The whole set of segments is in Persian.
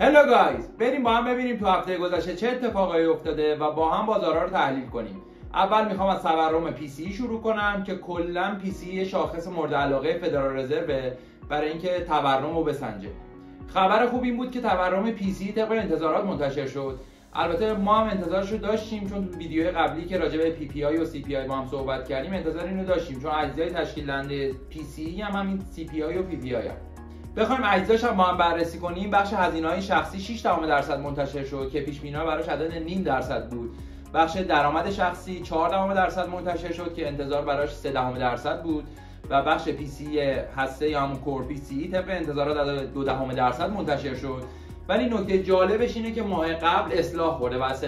هلو گایز، بریم با هم ببینیم تو هفته گذشته چه اتفاقایی افتاده و با هم بازارها رو تحلیل کنیم. اول میخوام از تورم PCE شروع کنم که کلا PCE شاخص مورد علاقه فدرال رزرو برای اینکه تورم رو بسنجه. خبر خوب این بود که تورم PCE طبق انتظارات منتشر شد. البته ما هم انتظارش رو داشتیم، چون تو ویدیوهای قبلی که راجع به PPI و CPI با هم صحبت کردیم انتظار اینو داشتیم، چون اجزای تشکیل دهنده PCE هم همین CPI و PPI هم. بخوایم اجزاش هم با هم بررسی کنیم، بخش هزینه‌های شخصی 6% منتشر شد که پیش بینی‌ها براش عدد 0.5% بود. بخش درآمد شخصی 4% منتشر شد که انتظار براش 0.3% بود و بخش PCE هسته یا همون کور PCE طبق انتظارات عدد 0.2% منتشر شد. ولی نکته جالبش اینه که ماه قبل اصلاح خورده و از 0.3%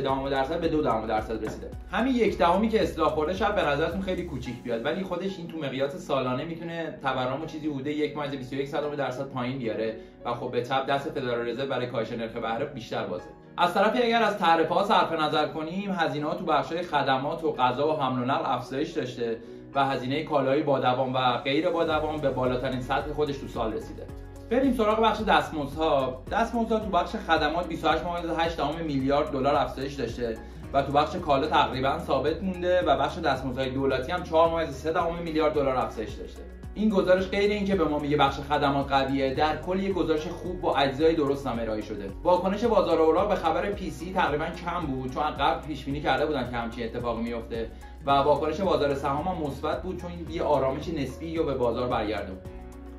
به 0.2% رسیده. همین 0.1 که اصلاح خورده شاید به نظرتون خیلی کوچیک بیاد، ولی خودش این تو مقیاس سالانه میتونه تورم چیزی حدود 1.21% پایین بیاره و خب به تبع دست فدرال رزرو برای کاهش نرخ بهره بیشتر بازه. از طرفی اگر از تعرفه‌ها صرف نظر کنیم، هزینه‌ها تو بخش‌های خدمات و غذا و حمل و نقل افزایش داشته و هزینه کالای با دوام و غیر با دوام به بالاترین سطح خودش تو سال رسیده. بریم سراغ بخش دستمزدها. دستمزدها تو بخش خدمات 28.8 میلیارد دلار افزایش داشته و تو بخش کالا تقریبا ثابت مونده و بخش دستمزدهای دولتی هم 4.3 میلیارد دلار افزایش داشته. این گزارش غیر اینکه به ما میگه بخش خدمات قویه، در کل یک گزارش خوب با اجزای درست هم ارائه شده. واکنش بازار اوراق به خبر PCE تقریبا کم بود، چون قبل پیش بینی کرده بودن که همچین اتفاقی میفته و واکنش بازار سهام هم مثبت بود، چون یه آرامش نسبی رو به بازار برگردوند.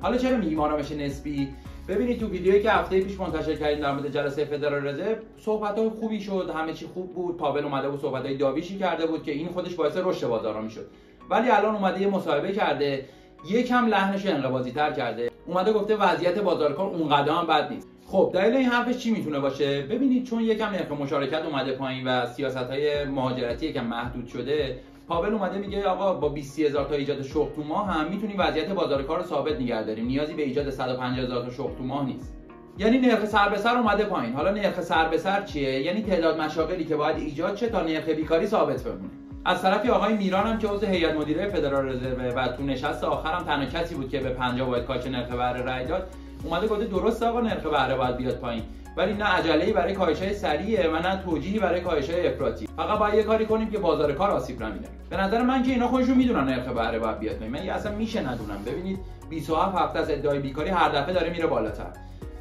حالا چرا میگیم آرامش نسبی؟ ببینید تو ویدیویی که هفته پیش منتشر کردیم در مورد جلسه فدرال رزرو، صحبت‌های خوبی شد، همه چی خوب بود، پاول اومده بود صحبت‌های داویشی کرده بود که این خودش باعث رشد بازارها میشد. ولی الان اومده یه مصاحبه کرده، یکم لحنش انقباضی‌تر کرده. اومده گفته وضعیت بازار کار اونقدر هم بد نیست. خب دلیل این حرفش چی میتونه باشه؟ ببینید چون یکم نرخ مشارکت اومده پایین و سیاست‌های مهاجرتی یکم محدود شده، پاول اومده میگه آقا با 20000 تا ایجاد شغل تو ماه هم میتونیم وضعیت بازار کار رو ثابت نگه داریم، نیازی به ایجاد 150000 تا شغل تو ماه نیست. یعنی نرخ سر به سر اومده پایین. حالا نرخ سر به سر چیه؟ یعنی تعداد مشاغلی که باید ایجاد شه تا نرخ بیکاری ثابت بمونه. از طرفی آقای میران هم که عضو هیئت مدیره فدرال رزرو و تو نشست آخرم تنها کسی بود که به 50 باید کاهش نرخ بهره رأی داد، اومده گفته درسته آقا نرخ بهره باید بیاد پایین، ولی نه عجله‌ای برای کاهش‌های سریعه و نه توجیهی برای کاهش‌های افراطی. فقط باید یه کاری کنیم که بازار کار آسیب نبینه. به نظر من که اینا خودشون میدونن نرخ بهره باید بیاد پایین. من اصلا میشه ندونم. ببینید 27 هفته از ادعای بیکاری هر دفعه داره میره بالاتر.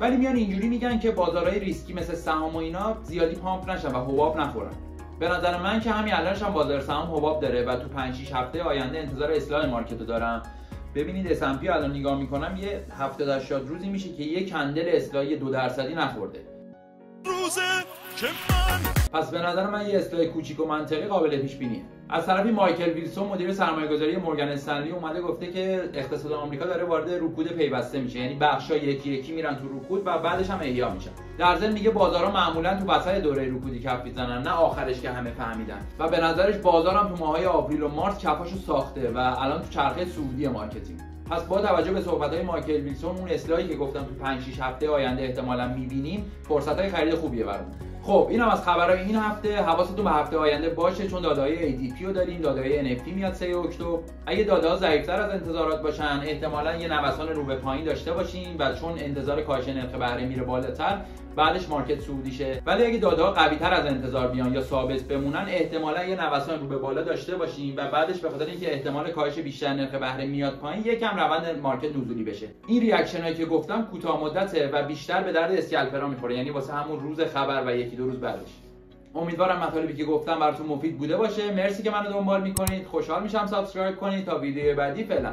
ولی میان اینجوری میگن که بازارهای ریسکی مثل سهام و اینا زیادی پامپ نشن و حباب نخورن. به نظر من که همین الانش هم بازار سهام حباب داره و تو 5-6 هفته آینده انتظار اصلاح مارکت رو دارم. ببینید S&P الان نگاه میکنم یه 70-80 روزی میشه که یه کندل اصلاحی 2% نخورده. پس به نظر من یه اصلاح کوچیک و منطقی قابل پیش بینیه. از طرفی مایکل ویلسون مدیر سرمایه‌گذاری مورگان استنلی اومده گفته که اقتصاد آمریکا داره وارد رکود پیوسته میشه، یعنی بخشا یکی یکی میرن تو رکود و بعدش هم احیا میشن. در ضمن میگه بازارها معمولا تو وسط دوره رکودی کف میزنن، نه آخرش که همه فهمیدن. و به نظرش بازار هم تو ماهای آوریل و مارس کفاشو ساخته و الان تو چرخه صعودی مارکتینگ. پس با توجه به صحبت‌های مایکل ویلسون، اون اصلاحی که گفتم تو 5-6 هفته آینده احتمالاً می‌بینیم، فرصت‌های خرید خوبیه برامون. خب اینم از خبرهای این هفته. حواستون به هفته آینده باشه، چون داده‌های ADP رو داریم، داده‌های NFT میاد 3 اکتبر. اگه داده‌ها ضعیف‌تر از انتظارات باشن، احتمالاً یه نوسان رو به پایین داشته باشیم و چون انتظار کاهش نرخ بهره میره بالاتر، بعدش مارکت صعودی شه. ولی اگه داده‌ها قوی‌تر از انتظار بیان یا ثابت بمونن، احتمالاً یه نوسان رو به بالا داشته باشیم و بعدش به خاطر اینکه احتمال کاهش بیشتر نرخ بهره میاد پایین، یکم روند مارکت نزولی بشه. این ریاکشنایی که گفتم کوتاه مدته و بیشتر به درد اسکالپرها میخوره، یعنی واسه همون روز خبر و 1-2 روز بعدش. امیدوارم مطالبی که گفتم براتون مفید بوده باشه. مرسی که منو دنبال میکنید. خوشحال میشم سابسکرایب کنید. تا ویدیو بعدی، فعلا.